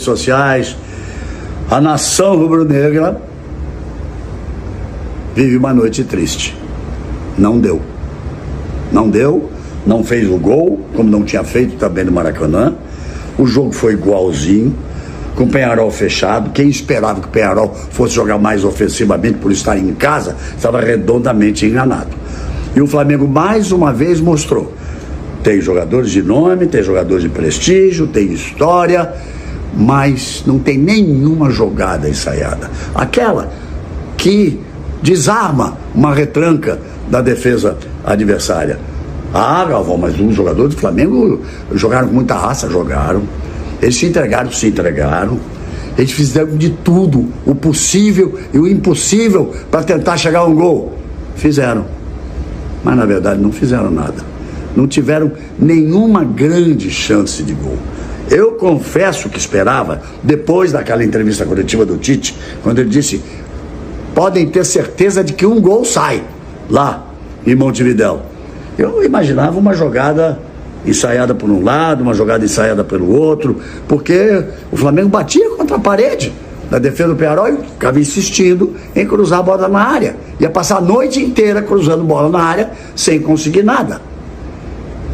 Sociais, a nação rubro-negra vive uma noite triste. Não deu, não fez o gol, como não tinha feito também no Maracanã. O jogo foi igualzinho, com o Peñarol fechado. Quem esperava que o Peñarol fosse jogar mais ofensivamente por estar em casa, estava redondamente enganado. E o Flamengo mais uma vez mostrou: tem jogadores de nome, tem jogadores de prestígio, tem história, mas não tem nenhuma jogada ensaiada. Aquela que desarma uma retranca da defesa adversária. Ah, Galvão, mas os jogadores do Flamengo jogaram com muita raça, jogaram. Eles se entregaram. Eles fizeram de tudo, o possível e o impossível, para tentar chegar a um gol. Fizeram. Mas na verdade não fizeram nada. Não tiveram nenhuma grande chance de gol. Eu confesso que esperava, depois daquela entrevista coletiva do Tite, quando ele disse: podem ter certeza de que um gol sai lá em Montevidéu. Eu imaginava uma jogada ensaiada por um lado, uma jogada ensaiada pelo outro, porque o Flamengo batia contra a parede da defesa do Peñarol e ficava insistindo em cruzar a bola na área. Ia passar a noite inteira cruzando bola na área sem conseguir nada.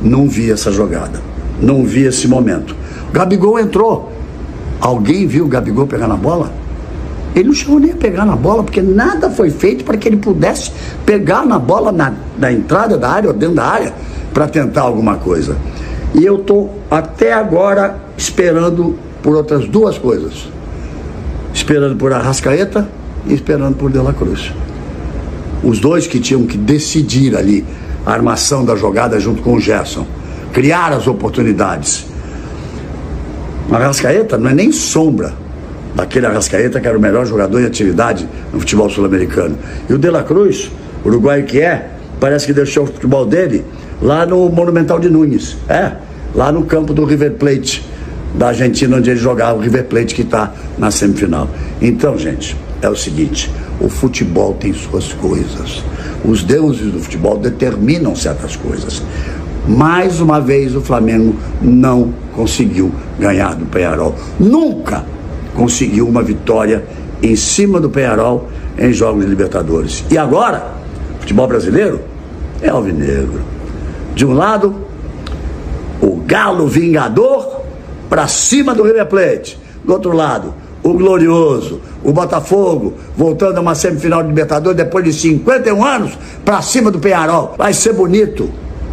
Não vi essa jogada, não vi esse momento. Gabigol entrou. Alguém viu o Gabigol pegar na bola? Ele não chegou nem a pegar na bola, porque nada foi feito para que ele pudesse pegar na bola na entrada da área ou dentro da área para tentar alguma coisa. E eu estou até agora esperando por outras duas coisas: esperando por Arrascaeta e esperando por De La Cruz. Os dois que tinham que decidir ali a armação da jogada junto com o Gerson, criar as oportunidades. Arrascaeta não é nem sombra daquele Arrascaeta que era o melhor jogador em atividade no futebol sul-americano. E o De La Cruz, uruguaio que é, parece que deixou o futebol dele lá no Monumental de Núñez, lá no campo do River Plate da Argentina, onde ele jogava, o River Plate, que está na semifinal. Então, gente, é o seguinte: o futebol tem suas coisas. Os deuses do futebol determinam certas coisas. Mais uma vez o Flamengo não conseguiu ganhar do Peñarol. Nunca conseguiu uma vitória em cima do Peñarol em jogos de Libertadores. E agora, o futebol brasileiro é alvinegro. De um lado, o Galo Vingador para cima do River Plate. Do outro lado, o glorioso, o Botafogo, voltando a uma semifinal de Libertadores depois de 51 anos, para cima do Peñarol. Vai ser bonito.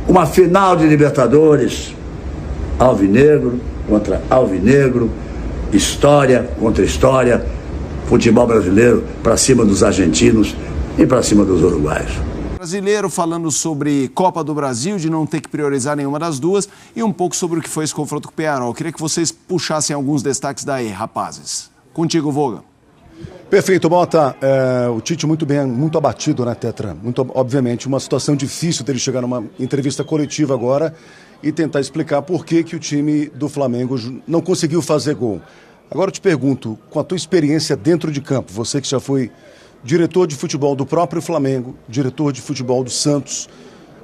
Uma final de Libertadores, alvinegro contra alvinegro, história contra história, futebol brasileiro para cima dos argentinos e para cima dos uruguaios. Brasileiro falando sobre Copa do Brasil, de não ter que priorizar nenhuma das duas, e um pouco sobre o que foi esse confronto com o Peñarol. Queria que vocês puxassem alguns destaques daí, rapazes. Contigo, Voga. Perfeito, Mota. O Tite muito bem, muito abatido, né, Tetra? Muito, obviamente, uma situação difícil dele chegar numa entrevista coletiva agora e tentar explicar por que o time do Flamengo não conseguiu fazer gol. Agora eu te pergunto, com a tua experiência dentro de campo, você que já foi diretor de futebol do próprio Flamengo, diretor de futebol do Santos,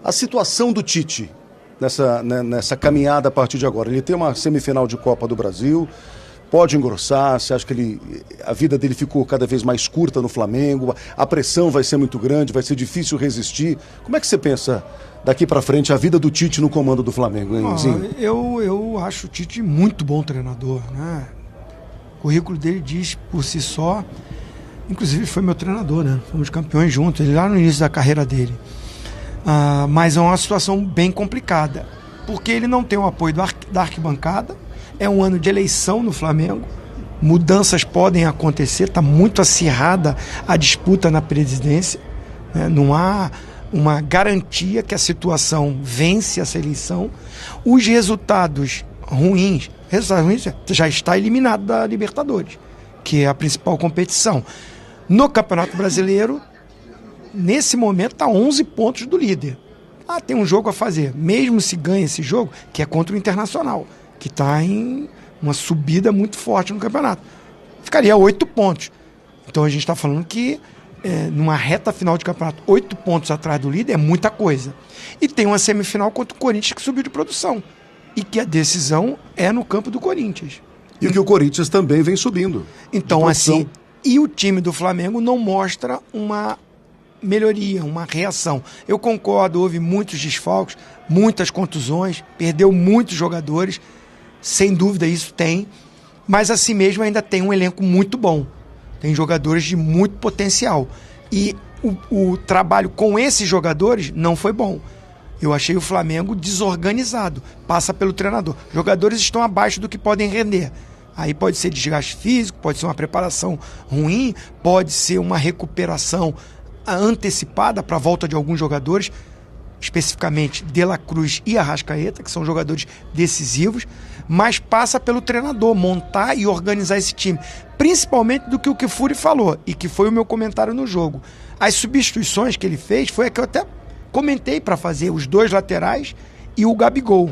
a situação do Tite nessa caminhada a partir de agora. Ele tem uma semifinal de Copa do Brasil, pode engrossar, você acha que a vida dele ficou cada vez mais curta no Flamengo, a pressão vai ser muito grande, vai ser difícil resistir. Como é que você pensa daqui para frente a vida do Tite no comando do Flamengo, hein, Zinho? Eu acho o Tite muito bom treinador, né? O currículo dele diz por si só. Inclusive foi meu treinador, né? Fomos campeões juntos, ele lá no início da carreira dele. Mas é uma situação bem complicada, porque ele não tem o apoio da arquibancada. É um ano de eleição no Flamengo, mudanças podem acontecer, está muito acirrada a disputa na presidência, né? Não há uma garantia que a situação vence essa eleição. Os resultados ruins já está eliminado da Libertadores, que é a principal competição. No Campeonato Brasileiro, nesse momento, está 11 pontos do líder. Tem um jogo a fazer, mesmo se ganha esse jogo, que é contra o Internacional, que está em uma subida muito forte no campeonato. Ficaria 8 pontos. Então a gente está falando que numa reta final de campeonato, 8 pontos atrás do líder é muita coisa. E tem uma semifinal contra o Corinthians que subiu de produção. E que a decisão é no campo do Corinthians. E que o Corinthians também vem subindo. Então, assim, e o time do Flamengo não mostra uma melhoria, uma reação. Eu concordo, houve muitos desfalques, muitas contusões, perdeu muitos jogadores, sem dúvida isso tem, mas assim mesmo ainda tem um elenco muito bom, tem jogadores de muito potencial, e o trabalho com esses jogadores não foi bom. Eu achei o Flamengo desorganizado, passa pelo treinador. Jogadores estão abaixo do que podem render. Aí pode ser desgaste físico, pode ser uma preparação ruim, pode ser uma recuperação antecipada para a volta de alguns jogadores, especificamente De La Cruz e Arrascaeta, que são jogadores decisivos, mas passa pelo treinador montar e organizar esse time, principalmente do que o Kifuri falou, e que foi o meu comentário no jogo. As substituições que ele fez foi a que eu até comentei para fazer, os 2 laterais e o Gabigol.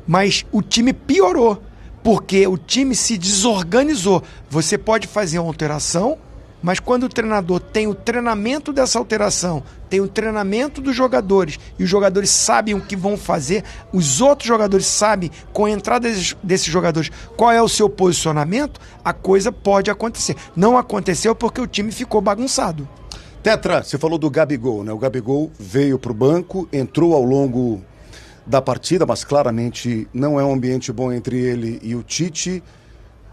Mas o time piorou, porque o time se desorganizou. Você pode fazer uma alteração, mas quando o treinador tem o treinamento dessa alteração, tem o treinamento dos jogadores, e os jogadores sabem o que vão fazer, os outros jogadores sabem, com a entrada desses jogadores, qual é o seu posicionamento, a coisa pode acontecer. Não aconteceu porque o time ficou bagunçado. Tetra, você falou do Gabigol, né? O Gabigol veio para o banco, entrou ao longo da partida, mas claramente não é um ambiente bom entre ele e o Tite.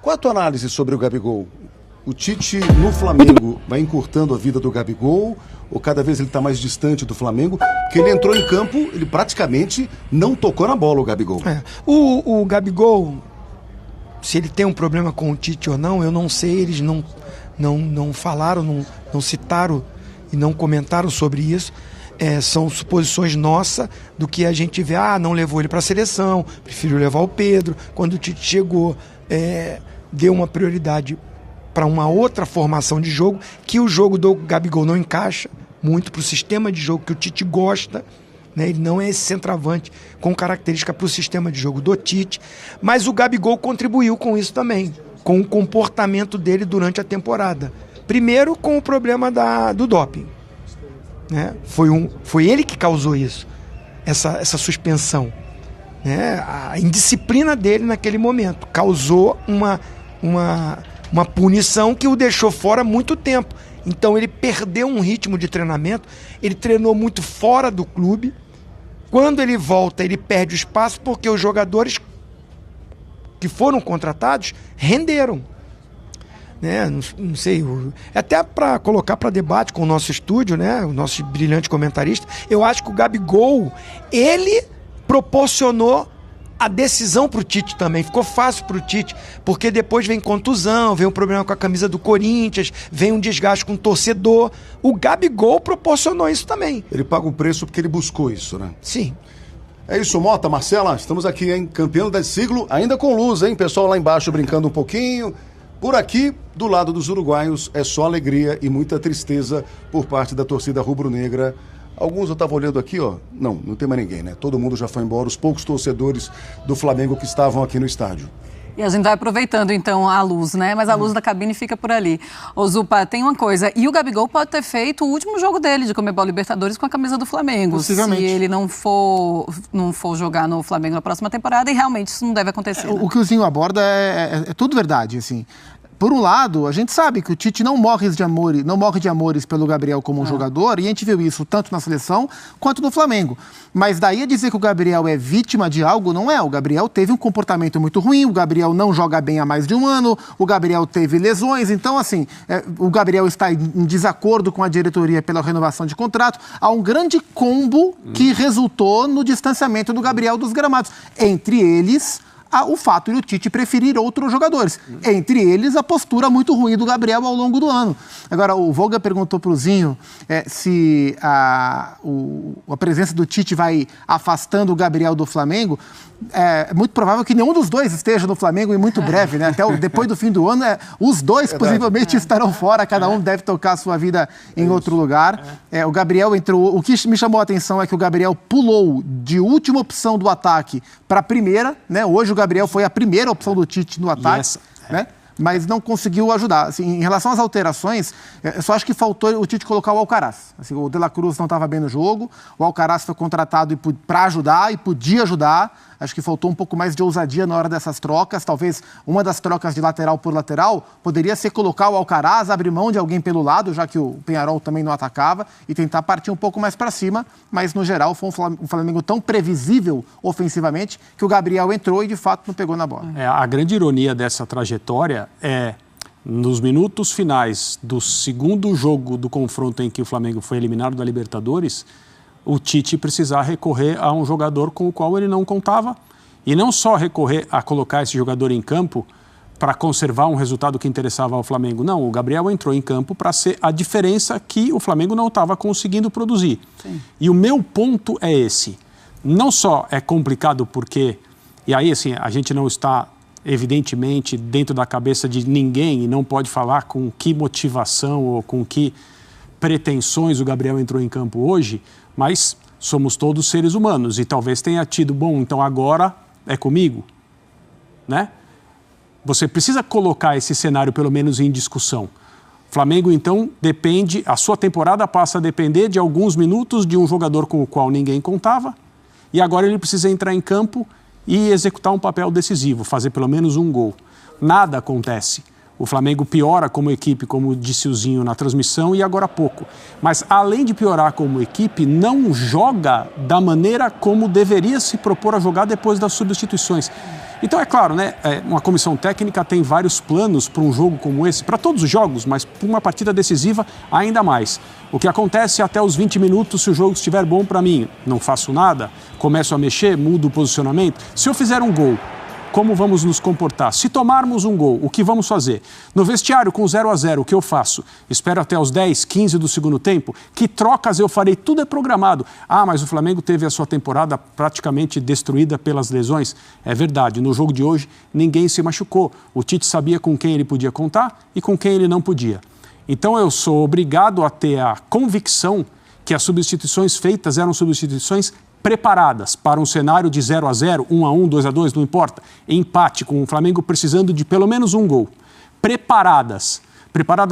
Qual a tua análise sobre o Gabigol? O Tite no Flamengo vai encurtando a vida do Gabigol, ou cada vez ele está mais distante do Flamengo? Porque ele entrou em campo, ele praticamente não tocou na bola, o Gabigol. O Gabigol, se ele tem um problema com o Tite ou não, eu não sei, eles não falaram, não citaram e não comentaram sobre isso. São suposições nossas do que a gente vê, não levou ele para a seleção, preferiu levar o Pedro. Quando o Tite chegou, deu uma prioridade para uma outra formação de jogo, que o jogo do Gabigol não encaixa muito para o sistema de jogo que o Tite gosta, né? Ele não é esse centroavante com característica para o sistema de jogo do Tite, mas o Gabigol contribuiu com isso também, com o comportamento dele durante a temporada. Primeiro com o problema do doping, né? Foi ele que causou isso, essa suspensão, né? A indisciplina dele naquele momento causou uma punição que o deixou fora muito tempo. Então ele perdeu um ritmo de treinamento, ele treinou muito fora do clube. Quando ele volta, ele perde o espaço porque os jogadores que foram contratados renderam, né? Não sei, até para colocar para debate com o nosso estúdio, né? O nosso brilhante comentarista, eu acho que o Gabigol, ele proporcionou a decisão para o Tite também, ficou fácil para o Tite, porque depois vem contusão, vem um problema com a camisa do Corinthians, vem um desgaste com o torcedor. O Gabigol proporcionou isso também. Ele paga um preço porque ele buscou isso, né? Sim. É isso, Mota, Marcela, estamos aqui, hein? Campeão desse siglo, ainda com luz, hein? Pessoal lá embaixo brincando um pouquinho. Por aqui, do lado dos uruguaios, é só alegria e muita tristeza por parte da torcida rubro-negra. Alguns eu estava olhando aqui, ó. Não tem mais ninguém, né? Todo mundo já foi embora, os poucos torcedores do Flamengo que estavam aqui no estádio. E a gente vai aproveitando, então, a luz, né? Mas a luz da cabine fica por ali. Ô, Zupa, tem uma coisa. E o Gabigol pode ter feito o último jogo dele de Conmebol Libertadores com a camisa do Flamengo. Possivelmente. Se ele não for jogar no Flamengo na próxima temporada, e realmente isso não deve acontecer. O que o Zinho aborda é tudo verdade, assim. Por um lado, a gente sabe que o Tite não morre de amores pelo Gabriel como um jogador, e a gente viu isso tanto na seleção quanto no Flamengo. Mas daí a dizer que o Gabriel é vítima de algo, não é. O Gabriel teve um comportamento muito ruim, o Gabriel não joga bem há mais de um ano, o Gabriel teve lesões, então assim, o Gabriel está em desacordo com a diretoria pela renovação de contrato. Há um grande combo que resultou no distanciamento do Gabriel dos gramados. Entre eles, o fato de o Tite preferir outros jogadores. Entre eles, a postura muito ruim do Gabriel ao longo do ano. Agora, o Volga perguntou para o Zinho se a presença do Tite vai afastando o Gabriel do Flamengo. É muito provável que nenhum dos dois esteja no Flamengo em muito breve, né? Até depois do fim do ano, os dois possivelmente estarão fora, cada um deve tocar a sua vida em outro lugar. O Gabriel entrou. O que me chamou a atenção é que o Gabriel pulou de última opção do ataque para a primeira, né? Hoje o Gabriel foi a primeira opção do Tite no ataque, né? Mas não conseguiu ajudar. Assim, em relação às alterações, eu só acho que faltou o Tite colocar o Alcaraz. Assim, o De La Cruz não estava bem no jogo, o Alcaraz foi contratado para ajudar e podia ajudar. Acho que faltou um pouco mais de ousadia na hora dessas trocas. Talvez uma das trocas de lateral por lateral poderia ser colocar o Alcaraz, abrir mão de alguém pelo lado, já que o Peñarol também não atacava, e tentar partir um pouco mais para cima. Mas, no geral, foi um Flamengo tão previsível ofensivamente que o Gabriel entrou e, de fato, não pegou na bola. A grande ironia dessa trajetória é, nos minutos finais do segundo jogo do confronto em que o Flamengo foi eliminado da Libertadores, o Tite precisar recorrer a um jogador com o qual ele não contava. E não só recorrer a colocar esse jogador em campo para conservar um resultado que interessava ao Flamengo. Não, o Gabriel entrou em campo para ser a diferença que o Flamengo não estava conseguindo produzir. Sim. E o meu ponto é esse. Não só é complicado porque... E aí, assim, a gente não está, evidentemente, dentro da cabeça de ninguém e não pode falar com que motivação ou com que pretensões o Gabriel entrou em campo hoje, mas somos todos seres humanos e talvez tenha tido, bom, então agora é comigo, né? Você precisa colocar esse cenário pelo menos em discussão. Flamengo, então, depende, a sua temporada passa a depender de alguns minutos de um jogador com o qual ninguém contava e agora ele precisa entrar em campo e executar um papel decisivo, fazer pelo menos um gol. Nada acontece. O Flamengo piora como equipe, como disse o Zinho na transmissão, e agora há pouco. Mas, além de piorar como equipe, não joga da maneira como deveria se propor a jogar depois das substituições. Então, é claro, né, uma comissão técnica tem vários planos para um jogo como esse, para todos os jogos, mas para uma partida decisiva ainda mais. O que acontece até os 20 minutos, se o jogo estiver bom para mim, não faço nada, começo a mexer, mudo o posicionamento. Se eu fizer um gol, como vamos nos comportar? Se tomarmos um gol, o que vamos fazer? No vestiário, com 0-0, o que eu faço? Espero até os 10, 15 do segundo tempo? Que trocas eu farei? Tudo é programado. Ah, mas o Flamengo teve a sua temporada praticamente destruída pelas lesões. É verdade, no jogo de hoje ninguém se machucou. O Tite sabia com quem ele podia contar e com quem ele não podia. Então eu sou obrigado a ter a convicção que as substituições feitas eram substituições preparadas para um cenário de 0-0, 1-1, 2-2, não importa, empate, com o Flamengo precisando de pelo menos um gol. Preparadas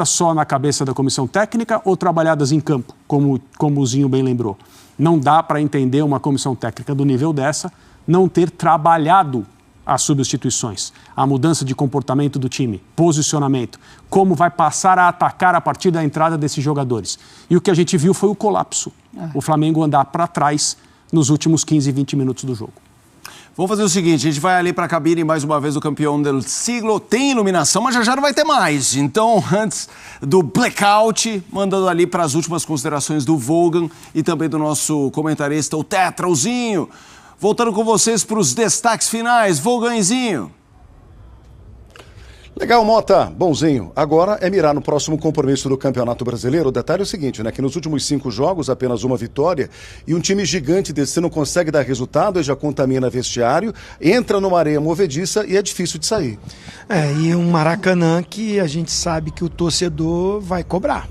só na cabeça da comissão técnica ou trabalhadas em campo, como o Zinho bem lembrou. Não dá para entender uma comissão técnica do nível dessa não ter trabalhado as substituições, a mudança de comportamento do time, posicionamento, como vai passar a atacar a partir da entrada desses jogadores. E o que a gente viu foi o colapso. O Flamengo andar para trás nos últimos 15, 20 minutos do jogo. Vamos fazer o seguinte, a gente vai ali para a cabine mais uma vez do campeão del siglo. Tem iluminação, mas já não vai ter mais. Então, antes do blackout, mandando ali para as últimas considerações do Volgan e também do nosso comentarista, o Tetrauzinho. Voltando com vocês para os destaques finais. Volganzinho. Legal, Mota. Bonzinho. Agora é mirar no próximo compromisso do Campeonato Brasileiro. O detalhe é o seguinte, né? Que nos últimos 5 jogos, apenas uma vitória, e um time gigante desse não consegue dar resultado, e já contamina vestiário, entra numa areia movediça e é difícil de sair. E um Maracanã que a gente sabe que o torcedor vai cobrar.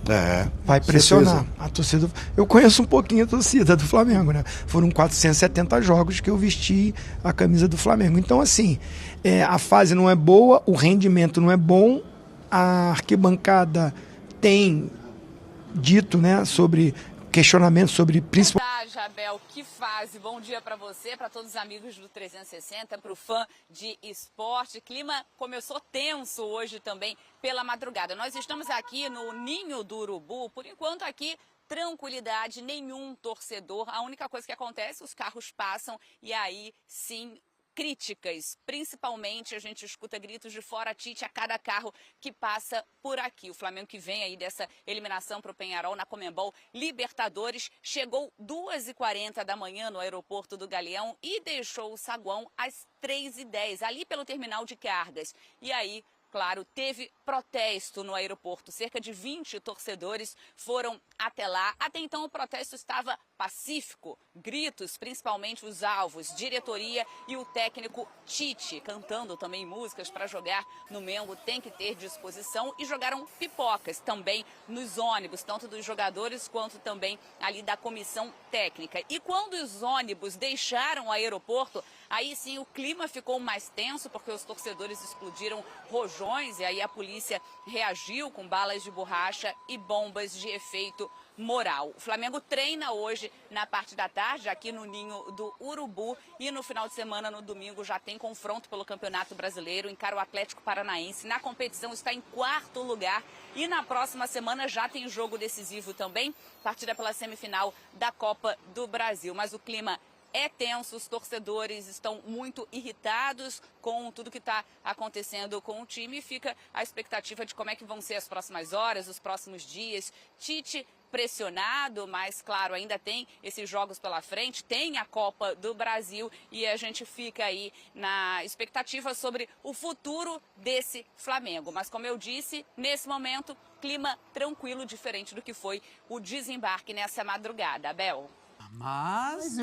Vai pressionar. Certeza. A torcida... Eu conheço um pouquinho a torcida do Flamengo, né? Foram 470 jogos que eu vesti a camisa do Flamengo. Então, assim, a fase não é boa, o rendimento não é bom, a arquibancada tem dito, né, sobre questionamento sobre principalmente... Jabel, que fase, bom dia para você, para todos os amigos do 360, para o fã de esporte. Clima começou tenso hoje também pela madrugada. Nós estamos aqui no Ninho do Urubu, por enquanto aqui tranquilidade, nenhum torcedor. A única coisa que acontece, os carros passam e aí sim... críticas, principalmente a gente escuta gritos de fora Tite a cada carro que passa por aqui. O Flamengo que vem aí dessa eliminação para o Peñarol na Conmebol Libertadores chegou 2h40 da manhã no aeroporto do Galeão e deixou o saguão às 3h10, ali pelo terminal de cargas. E aí, claro, teve protesto no aeroporto. Cerca de 20 torcedores foram até lá. Até então o protesto estava pacífico. Gritos, principalmente os alvos, diretoria e o técnico Tite, cantando também músicas para jogar no Mengo, tem que ter disposição. E jogaram pipocas também nos ônibus, tanto dos jogadores quanto também ali da comissão técnica. E quando os ônibus deixaram o aeroporto, aí sim o clima ficou mais tenso, porque os torcedores explodiram rojões e aí a polícia reagiu com balas de borracha e bombas de efeito moral. O Flamengo treina hoje na parte da tarde aqui no Ninho do Urubu e no final de semana, no domingo, já tem confronto pelo Campeonato Brasileiro, encara o Atlético Paranaense. Na competição está em 4º lugar e na próxima semana já tem jogo decisivo também, partida pela semifinal da Copa do Brasil. Mas o clima é tenso, os torcedores estão muito irritados com tudo que está acontecendo com o time e fica a expectativa de como é que vão ser as próximas horas, os próximos dias. Tite pressionado, mas claro, ainda tem esses jogos pela frente, tem a Copa do Brasil e a gente fica aí na expectativa sobre o futuro desse Flamengo. Mas como eu disse, nesse momento, clima tranquilo, diferente do que foi o desembarque nessa madrugada. Abel. Mas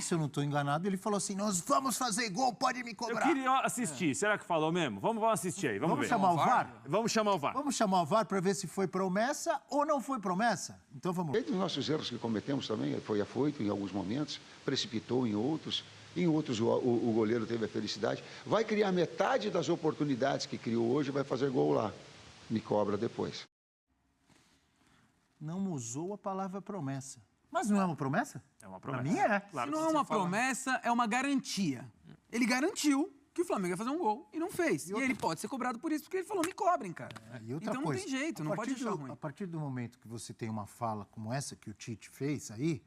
se eu não estou enganado, ele falou assim, nós vamos fazer gol, pode me cobrar. Eu queria assistir, será que falou mesmo? Vamos assistir aí, vamos ver. Chamar o VAR? Vamos chamar o VAR. Vamos chamar o VAR para ver se foi promessa ou não foi promessa. Então vamos lá. Os nossos erros que cometemos também, foi afoito em alguns momentos, precipitou em outros o goleiro teve a felicidade. Vai criar metade das oportunidades que criou hoje, vai fazer gol lá. Me cobra depois. Não usou a palavra promessa. Mas não é uma promessa? É uma promessa. Pra mim é. Claro, se não é uma promessa, é uma garantia. Ele garantiu que o Flamengo ia fazer um gol e não fez. E ele pode ser cobrado por isso, porque ele falou, me cobrem, cara. Então não tem jeito, não pode achar ruim. A partir do momento que você tem uma fala como essa que o Tite fez aí,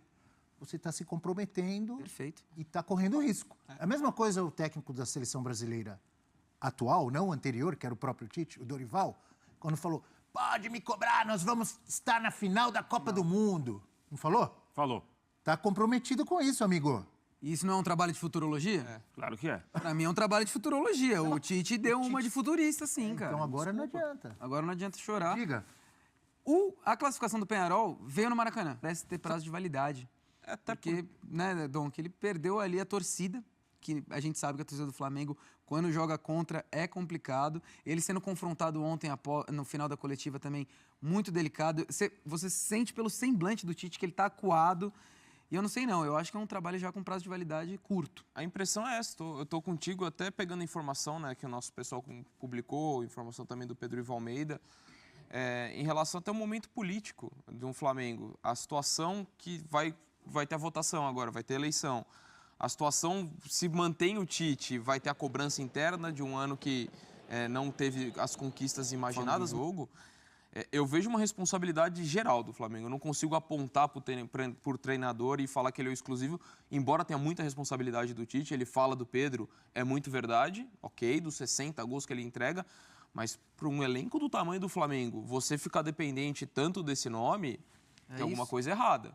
você está se comprometendo. Perfeito. E está correndo risco. A mesma coisa o técnico da seleção brasileira atual, não o anterior, que era o próprio Tite, o Dorival, quando falou, pode me cobrar, nós vamos estar na final da Copa do Mundo. Não falou? Falou. Tá comprometido com isso, amigo. E isso não é um trabalho de futurologia? Claro que é. Pra mim é um trabalho de futurologia. O Tite deu uma de futurista, sim, cara. Então agora não adianta. Agora não adianta chorar. Diga. A classificação do Peñarol veio no Maracanã. Parece ter prazo de validade. Até porque, né, Dom, que ele perdeu ali a torcida, que a gente sabe que a torcida do Flamengo, quando joga contra, é complicado. Ele sendo confrontado ontem, no final da coletiva também, muito delicado. Você sente pelo semblante do Tite que ele tá acuado. E eu não sei não, eu acho que é um trabalho já com prazo de validade curto. A impressão é essa, eu tô contigo até pegando informação, né, que o nosso pessoal publicou, informação também do Pedro Ivo Almeida, em relação até ao momento político de um Flamengo. A situação que vai ter a votação agora, vai ter eleição. A situação, se mantém o Tite, vai ter a cobrança interna de um ano que não teve as conquistas imaginadas no jogo. Eu vejo uma responsabilidade geral do Flamengo. Eu não consigo apontar por treinador e falar que ele é o exclusivo, embora tenha muita responsabilidade do Tite. Ele fala do Pedro, é muito verdade, ok, dos 60 gols que ele entrega, mas para um elenco do tamanho do Flamengo, você ficar dependente tanto desse nome, tem alguma coisa errada.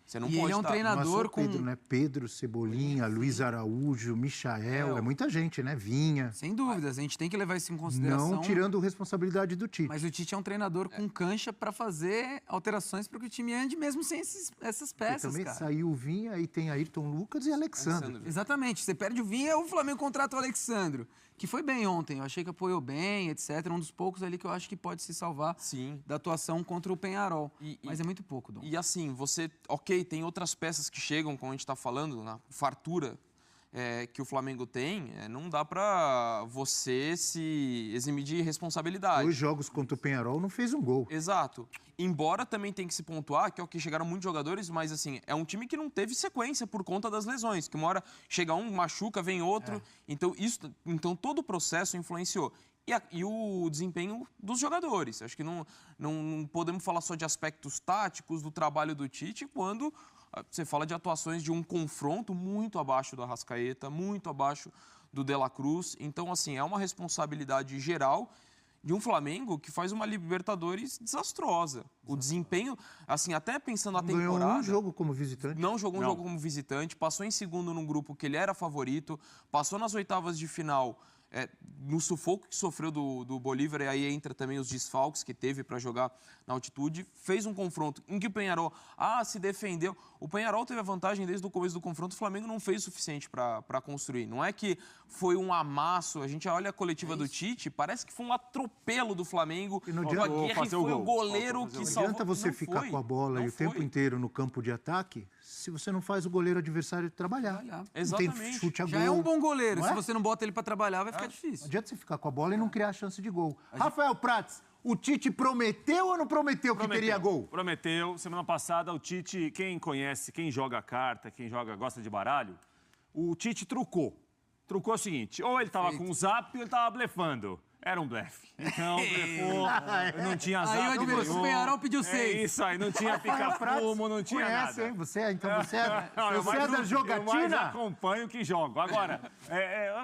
Você não pode ele é um treinador com... Pedro, né? Pedro, Cebolinha, Luiz Araújo, Michael, é muita gente, né? Vinha. Sem dúvidas, a gente tem que levar isso em consideração. Não tirando responsabilidade do Tite. Mas o Tite é um treinador com cancha para fazer alterações para que o time ande mesmo sem essas peças, e também cara. Saiu o Vinha e tem Ayrton Lucas e Alexandre. Exatamente, você perde o Vinha, o Flamengo contrata o Alexandre, que foi bem ontem, eu achei que apoiou bem, etc. Um dos poucos ali que eu acho que pode se salvar da atuação contra o Peñarol. Mas é muito pouco, Dom. E assim, tem outras peças que chegam, como a gente está falando, na fartura que o Flamengo tem, não dá para você se eximir de responsabilidade. 2 jogos contra o Peñarol não fez um gol. Exato. Embora também tem que se pontuar que chegaram muitos jogadores, mas assim, é um time que não teve sequência por conta das lesões, que uma hora chega um, machuca, vem outro. Então todo o processo influenciou. E o desempenho dos jogadores. Acho que não podemos falar só de aspectos táticos do trabalho do Tite, quando você fala de atuações de um confronto muito abaixo do Arrascaeta, muito abaixo do De La Cruz. Então, assim, é uma responsabilidade geral de um Flamengo que faz uma Libertadores desastrosa. O desempenho, assim, até pensando na temporada... Ganhou um jogo como visitante. Não jogou um jogo como visitante, passou em segundo num grupo que ele era favorito, passou nas oitavas de final... no sufoco que sofreu do Bolívar, e aí entra também os desfalques que teve para jogar na altitude, fez um confronto em que o Peñarol se defendeu. O Peñarol teve a vantagem desde o começo do confronto, o Flamengo não fez o suficiente para construir. Não é que foi um amasso, a gente olha a coletiva do Tite, parece que foi um atropelo do Flamengo. E não adianta foi o goleiro que salvou. Não adianta você ficar com a bola o tempo inteiro no campo de ataque se você não faz o goleiro adversário trabalhar. Exatamente. Não tem chute a gol. Já é um bom goleiro. Se você não bota ele para trabalhar, vai ficar difícil. Não adianta você ficar com a bola e não criar chance de gol. Rafael Prats, O Tite prometeu ou não prometeu que teria gol? Prometeu. Semana passada, o Tite, quem conhece, quem joga carta, gosta de baralho, o Tite trucou. Trucou o seguinte, ou ele tava com um zap ou ele tava blefando. Era um blefe. Então, blefou, não tinha zap. Aí o Penharol pediu 6. É isso aí, não tinha pica-fumo, não tinha Conhece, nada. Hein? Você é da jogatina? Eu mais acompanho que jogo. Agora,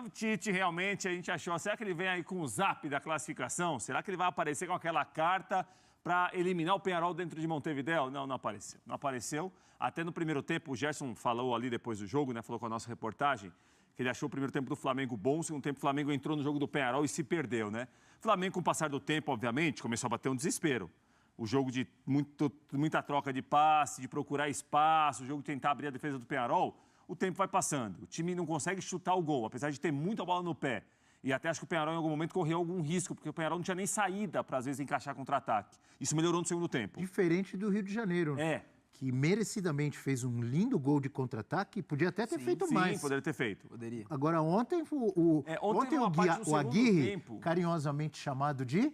o Tite realmente, a gente achou, será que ele vem aí com o zap da classificação? Será que ele vai aparecer com aquela carta para eliminar o Penharol dentro de Montevidéu? Não, não apareceu. Não apareceu. Até no primeiro tempo, o Gerson falou ali depois do jogo, né? Falou com a nossa reportagem, que ele achou o primeiro tempo do Flamengo bom, o segundo tempo o Flamengo entrou no jogo do Penharol e se perdeu, né? O Flamengo, com o passar do tempo, obviamente, começou a bater um desespero. O jogo de muita troca de passe, de procurar espaço, o jogo de tentar abrir a defesa do Penharol, o tempo vai passando. O time não consegue chutar o gol, apesar de ter muita bola no pé. E até acho que o Penharol, em algum momento, correu algum risco, porque o Penharol não tinha nem saída para, às vezes, encaixar contra-ataque. Isso melhorou no segundo tempo. Diferente do Rio de Janeiro. Que merecidamente fez um lindo gol de contra-ataque, podia até ter feito mais. Sim, poderia ter feito. Poderia. Agora, ontem o Aguirre, carinhosamente chamado de...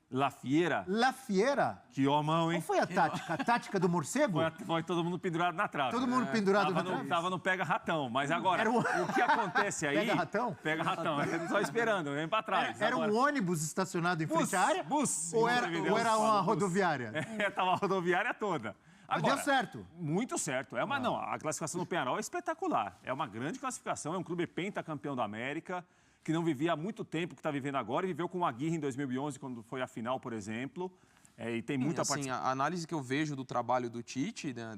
La Fiera. La Fiera. Que homão, hein? Qual foi a tática? A tática do morcego? Foi todo mundo pendurado na trave. Todo mundo pendurado na trave? Tava no pega-ratão. Mas agora, o que acontece aí... Pega-ratão? Pega-ratão. Só esperando, vem pra trás. Era um ônibus estacionado em frente à área? Ou era uma rodoviária? Tava a rodoviária toda. Agora, deu certo. Muito certo. Não, a classificação do Penharol é espetacular. É uma grande classificação, é um clube pentacampeão da América, que não vivia há muito tempo, que está vivendo agora, e viveu com o Aguirre em 2011, quando foi a final, por exemplo. E tem muita A análise que eu vejo do trabalho do Tite, né,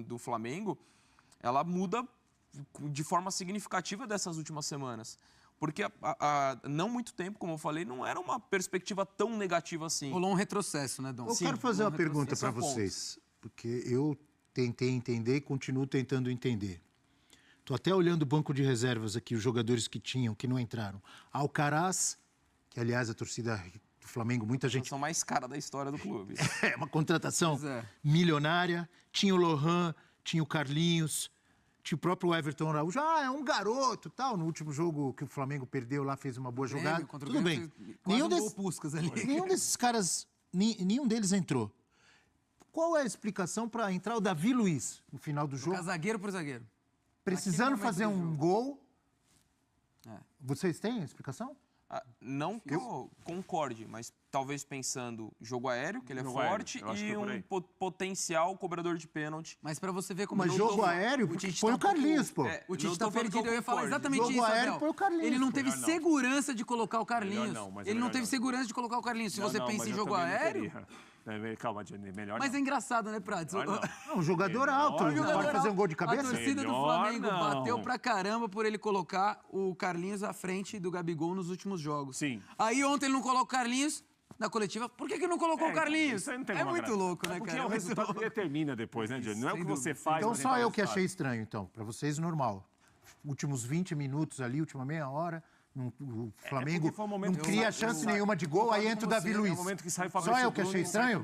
do Flamengo, ela muda de forma significativa dessas últimas semanas. Porque há não muito tempo, como eu falei, não era uma perspectiva tão negativa assim. Rolou um retrocesso, né, Dom? Eu quero fazer uma pergunta para vocês, porque eu tentei entender e continuo tentando entender. Estou até olhando o banco de reservas aqui, os jogadores que tinham, que não entraram. Alcaraz, que aliás a torcida do Flamengo, muita gente... São mais cara da história do clube. É uma contratação milionária. Tinha o Lohan, tinha o Carlinhos, tinha o próprio Everton Araújo. É um garoto, tal. No último jogo que o Flamengo perdeu lá, fez uma boa jogada. Tudo bem. Nenhum desses caras, nenhum deles entrou. Qual é a explicação para entrar o Davi Luiz no final do jogo? Zagueiro por zagueiro. Precisando fazer um gol. Vocês têm a explicação? Não que eu concorde, mas talvez pensando jogo aéreo, que ele é forte, e um potencial cobrador de pênalti. Mas para você ver como... Mas jogo aéreo, põe o Carlinhos, pô. O Tite tá perdido, eu ia falar exatamente isso, jogo aéreo, põe o Carlinhos. Ele não teve segurança de colocar o Carlinhos. Ele não teve segurança de colocar o Carlinhos. Se você pensa em jogo aéreo... Calma, Johnny, melhor Mas é engraçado, né, Prates? Um jogador alto, não pode fazer um gol de cabeça? A torcida do Flamengo bateu pra caramba por ele colocar o Carlinhos à frente do Gabigol nos últimos jogos. Sim. Aí ontem ele não colocou o Carlinhos na coletiva. Por que não colocou o Carlinhos? Isso aí não tem muito louco, né, cara? Porque é o resultado que determina depois, né, Johnny? Não é o que você faz. Então só eu que achei estranho, então. Pra vocês, normal. Últimos 20 minutos ali, última meia hora... O Flamengo não cria chance nenhuma de gol, aí entra o Davi Luiz. Só eu que achei estranho?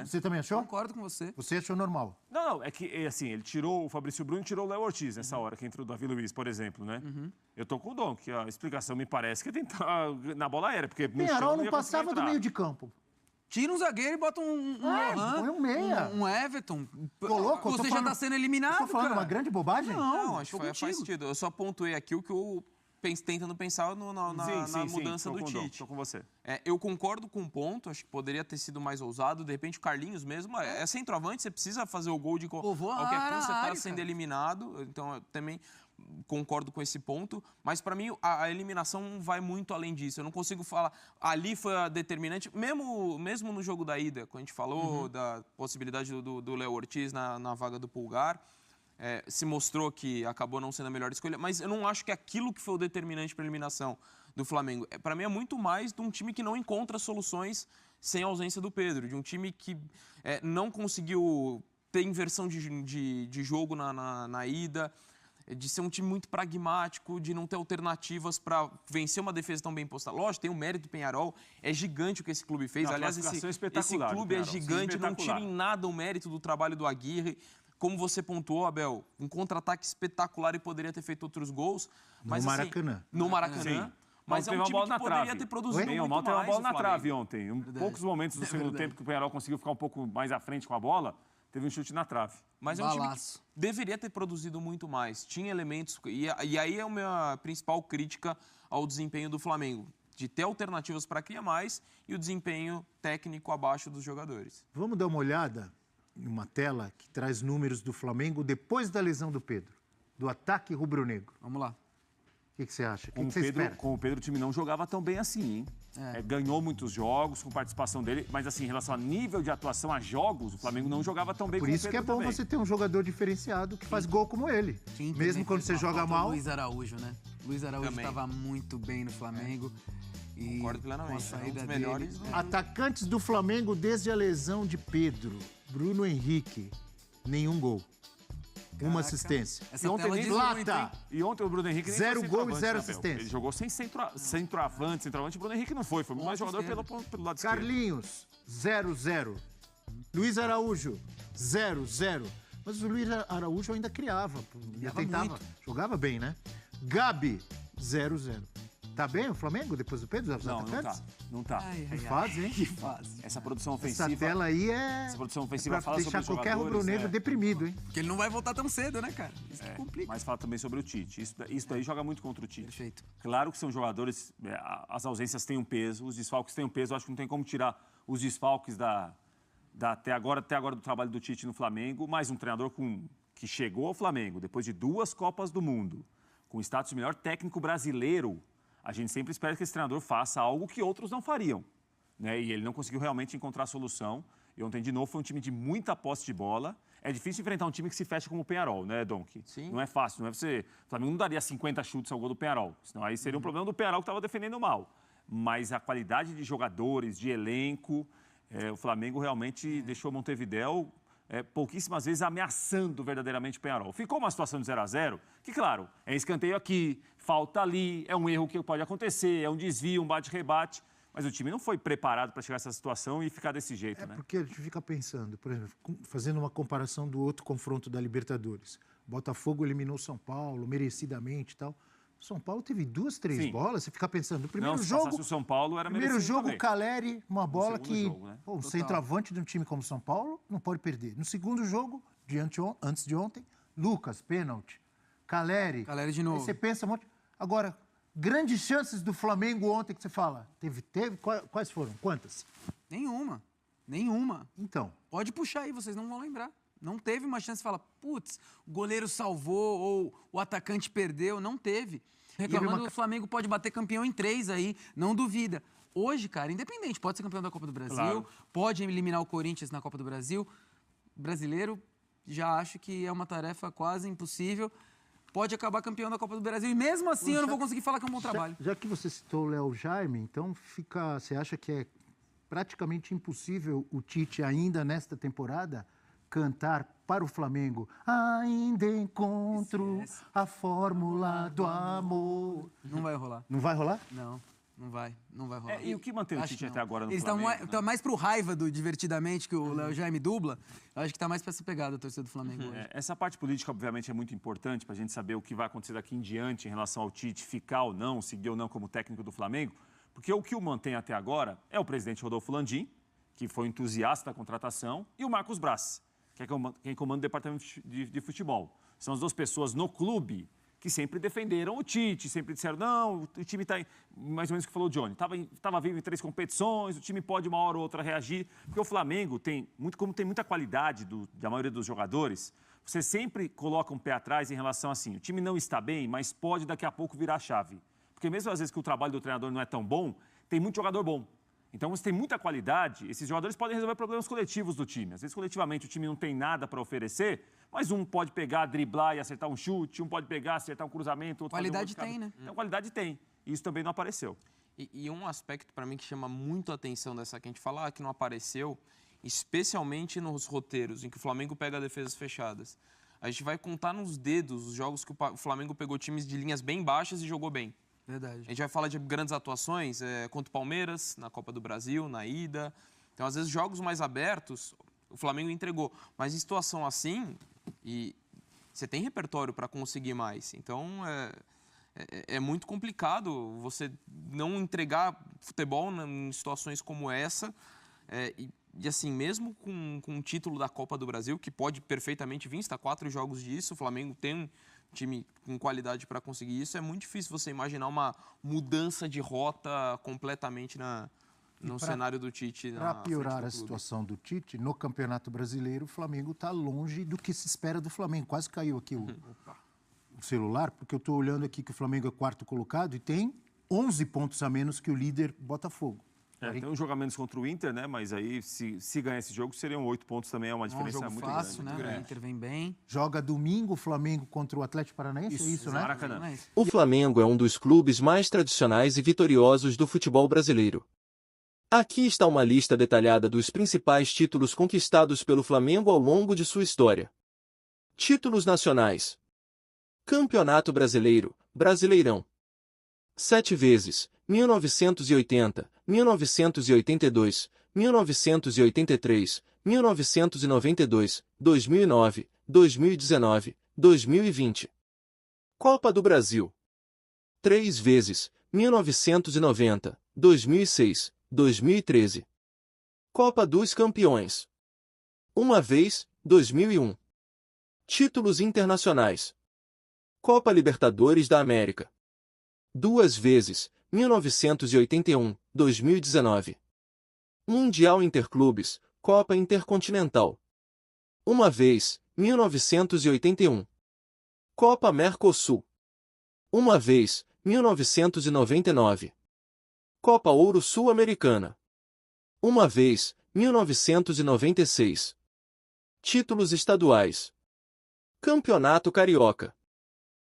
Você também achou? Concordo com você. Você achou normal? Não, é que assim, ele tirou o Fabrício Bruno e tirou o Léo Ortiz nessa hora, que entrou o Davi Luiz, por exemplo, né? Eu tô com o Dom, que a explicação me parece que é tentar na bola aérea, porque no Penharol não passava do meio de campo. Tira um zagueiro e bota põe um meia. Um Everton. Louco, você já tá sendo eliminado, Tô falando uma grande bobagem? Não, acho que faz sentido. Eu só pontuei aqui o que eu... tentando pensar na mudança do Tite. Tô com você. Eu concordo com um ponto, acho que poderia ter sido mais ousado. De repente, o Carlinhos mesmo é centroavante, você precisa fazer o gol de qualquer custo, você está sendo eliminado. Então, eu também concordo com esse ponto. Mas, para mim, a eliminação vai muito além disso. Eu não consigo falar... Ali foi a determinante. Mesmo no jogo da ida, quando a gente falou da possibilidade do Léo Ortiz na vaga do Pulgar... se mostrou que acabou não sendo a melhor escolha, mas eu não acho que aquilo que foi o determinante para a eliminação do Flamengo. Para mim é muito mais de um time que não encontra soluções sem a ausência do Pedro, de um time que não conseguiu ter inversão de jogo na ida, de ser um time muito pragmático, de não ter alternativas para vencer uma defesa tão bem posta. Lógico, tem o mérito do Penharol, é gigante o que esse clube fez. Aliás, esse clube é gigante, não tira em nada o mérito do trabalho do Aguirre. Como você pontuou, Abel, um contra-ataque espetacular e poderia ter feito outros gols. Mas, no Maracanã. No Maracanã. Mas é um time que poderia ter produzido Bem ou mal, teve uma bola na trave ontem. Poucos momentos do segundo tempo que o Peñarol conseguiu ficar um pouco mais à frente com a bola, teve um chute na trave. Mas é um time que deveria ter produzido muito mais. Tinha elementos... E aí é a minha principal crítica ao desempenho do Flamengo. De ter alternativas para criar mais e o desempenho técnico abaixo dos jogadores. Vamos dar uma olhada em uma tela que traz números do Flamengo depois da lesão do Pedro, do ataque rubro-negro. Vamos lá. O que você acha? O que você espera? Com o Pedro, o time não jogava tão bem assim, hein? Ganhou muitos jogos com participação dele, mas assim, em relação a nível de atuação a jogos, o Flamengo não jogava tão bem Por com o isso Pedro que é bom também. você ter um jogador diferenciado que faz gol como ele. Mesmo quando você joga mal. Luiz Araújo, né? Luiz Araújo estava muito bem no Flamengo. E concordo plenamente. Com a saída melhores dele, Atacantes do Flamengo desde a lesão de Pedro. Bruno Henrique, nenhum gol. Uma assistência. E ontem, e ontem o Bruno Henrique nem 0 foi gol e 0 né, assistência. Ele jogou sem centroavante. O Bruno Henrique não foi mais jogador pelo lado esquerdo. Carlinhos, 0-0. Luiz Araújo, 0-0. Mas o Luiz Araújo ainda criava. Tentava. Jogava bem, né? Gabi, 0-0. Tá bem o Flamengo depois do Pedro? Não tá. Que fase, hein? Que fase. Essa produção ofensiva... Essa tela aí é... Essa produção ofensiva pra fala sobre deixar os qualquer jogadores, rubro-negro deprimido, hein? Porque ele não vai voltar tão cedo, né, cara? Isso que complica. Mas fala também sobre o Tite. Isso daí joga muito contra o Tite. Perfeito. Claro que são jogadores... As ausências têm um peso, os desfalques têm um peso. Eu acho que não tem como tirar os desfalques até agora do trabalho do Tite no Flamengo, mas um treinador que chegou ao Flamengo depois de 2 Copas do Mundo, com status de melhor técnico brasileiro, a gente sempre espera que esse treinador faça algo que outros não fariam, né? E ele não conseguiu realmente encontrar a solução. E ontem, de novo, foi um time de muita posse de bola. É difícil enfrentar um time que se fecha como o Peñarol, né, Donk? Sim. Não é fácil, não é você... O Flamengo não daria 50 chutes ao gol do Peñarol, senão aí seria um problema do Peñarol que estava defendendo mal. Mas a qualidade de jogadores, de elenco, o Flamengo realmente deixou Montevidéu... pouquíssimas vezes ameaçando verdadeiramente o Peñarol. Ficou uma situação de 0-0, que, claro, é escanteio aqui, falta ali, é um erro que pode acontecer, é um desvio, um bate-rebate, mas o time não foi preparado para chegar a essa situação e ficar desse jeito, né? Porque a gente fica pensando, por exemplo, fazendo uma comparação do outro confronto da Libertadores. Botafogo eliminou São Paulo, merecidamente e tal. São Paulo teve 2, 3 bolas, você fica pensando, no primeiro jogo... o São Paulo era primeiro jogo, também. Caleri, uma bola que... Jogo, né? O centroavante de um time como São Paulo não pode perder. No segundo jogo, antes de ontem, Lucas, pênalti. Caleri de novo. Aí você pensa um monte... Agora, grandes chances do Flamengo ontem que você fala. Teve? Quais foram? Quantas? Nenhuma. Então. Pode puxar aí, vocês não vão lembrar. Não teve uma chance de falar, putz, o goleiro salvou ou o atacante perdeu. Não teve. Reclamando que o Flamengo pode bater campeão em 3 aí, não duvida. Hoje, cara, independente, pode ser campeão da Copa do Brasil, pode eliminar o Corinthians na Copa do Brasil. Brasileiro, já acho que é uma tarefa quase impossível. Pode acabar campeão da Copa do Brasil e mesmo assim eu não vou conseguir falar que é um bom trabalho. Já que você citou o Léo Jaime, então você acha que é praticamente impossível o Tite ainda nesta temporada cantar para o Flamengo ainda encontro a fórmula do amor. Não vai rolar. Não vai rolar? Não vai rolar. E o que mantém o Tite até agora no Eles Flamengo? Estão mais pro raiva do Divertidamente, que o Léo Jaime dubla. Eu acho que está mais para essa pegada a torcida do Flamengo hoje. Essa parte política, obviamente, é muito importante para a gente saber o que vai acontecer daqui em diante em relação ao Tite ficar ou não, seguir ou não como técnico do Flamengo. Porque o que o mantém até agora é o presidente Rodolfo Landim, que foi entusiasta da contratação, e o Marcos Braz, que é quem comanda o departamento de futebol. São as 2 pessoas no clube que sempre defenderam o Tite, sempre disseram, não, o time está, mais ou menos o que falou o Johnny, estava vivo em 3 competições, o time pode uma hora ou outra reagir, porque o Flamengo como tem muita qualidade da maioria dos jogadores, você sempre coloca um pé atrás em relação assim, o time não está bem, mas pode daqui a pouco virar a chave. Porque mesmo às vezes que o trabalho do treinador não é tão bom, tem muito jogador bom. Então, você tem muita qualidade, esses jogadores podem resolver problemas coletivos do time. Às vezes, coletivamente, o time não tem nada para oferecer, mas um pode pegar, driblar e acertar um chute, um pode pegar, acertar um cruzamento, outro qualidade tem, né? Então, qualidade tem. E isso também não apareceu. E um aspecto, para mim, que chama muito a atenção dessa que a gente fala, que não apareceu, especialmente nos roteiros, em que o Flamengo pega defesas fechadas. A gente vai contar nos dedos os jogos que o Flamengo pegou times de linhas bem baixas e jogou bem. Verdade. A gente vai falar de grandes atuações contra o Palmeiras, na Copa do Brasil, na ida. Então, às vezes, jogos mais abertos, o Flamengo entregou. Mas em situação assim, você tem repertório para conseguir mais. Então, é muito complicado você não entregar futebol em situações como essa. E assim, mesmo com o título da Copa do Brasil, que pode perfeitamente vir, está 4 jogos disso, o Flamengo tem um time com qualidade para conseguir isso, é muito difícil você imaginar uma mudança de rota completamente no cenário do Tite. Para piorar a situação do Tite, no Campeonato Brasileiro, o Flamengo está longe do que se espera do Flamengo. Quase caiu aqui o celular, porque eu estou olhando aqui que o Flamengo é 4º colocado e tem 11 pontos a menos que o líder Botafogo. Tem um jogo a menos contra o Inter, né? Mas aí, se ganhar esse jogo, seriam 8 pontos também, é uma diferença jogo muito fácil, grande. né? O Inter vem bem. Joga domingo o Flamengo contra o Atlético Paranaense, isso, né? Maracanã. O Flamengo é um dos clubes mais tradicionais e vitoriosos do futebol brasileiro. Aqui está uma lista detalhada dos principais títulos conquistados pelo Flamengo ao longo de sua história. Títulos nacionais. Campeonato Brasileiro, Brasileirão. 7 vezes, 1980, 1982, 1983, 1992, 2009, 2019, 2020. Copa do Brasil. 3 vezes, 1990, 2006, 2013. Copa dos Campeões. 1 vez, 2001. Títulos internacionais. Copa Libertadores da América. 2 vezes, 1981, 2019. Mundial Interclubes, Copa Intercontinental. 1 vez, 1981. Copa Mercosul. 1 vez, 1999. Copa Ouro Sul-Americana. 1 vez, 1996. Títulos estaduais. Campeonato Carioca.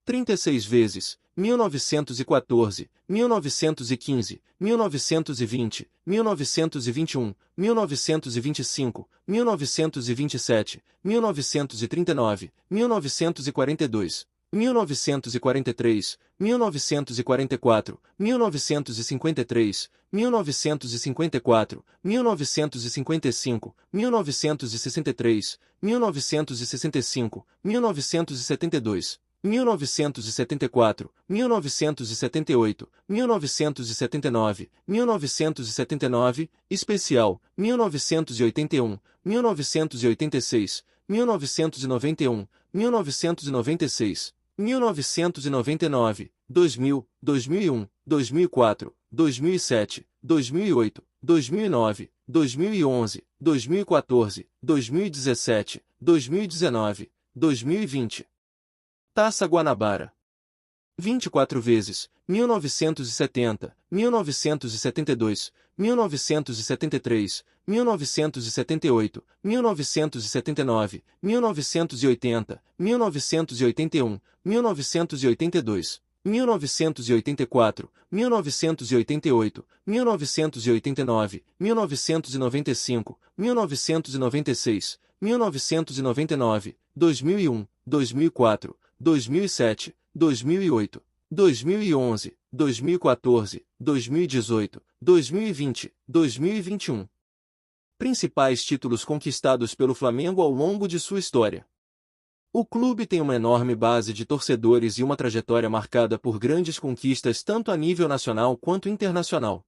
36 vezes, 1914, 1915, 1920, 1921, 1925, 1927, 1939, 1942, 1943, 1944, 1953, 1954, 1955, 1963, 1965, 1972, 1974, 1978, 1979, 1979, especial, 1981, 1986, 1991, 1996, 1999, 2000, 2001, 2004, 2007, 2008, 2009, 2011, 2014, 2017, 2019, 2020. Taça Guanabara. 24 vezes, 1970, 1972, 1973, 1978, 1979, 1980, 1981, 1982, 1984, 1988, 1989, 1995, 1996, 1999, 2001, 2004, 2007, 2008, 2011, 2014, 2018, 2020, 2021. Principais títulos conquistados pelo Flamengo ao longo de sua história. O clube tem uma enorme base de torcedores e uma trajetória marcada por grandes conquistas tanto a nível nacional quanto internacional.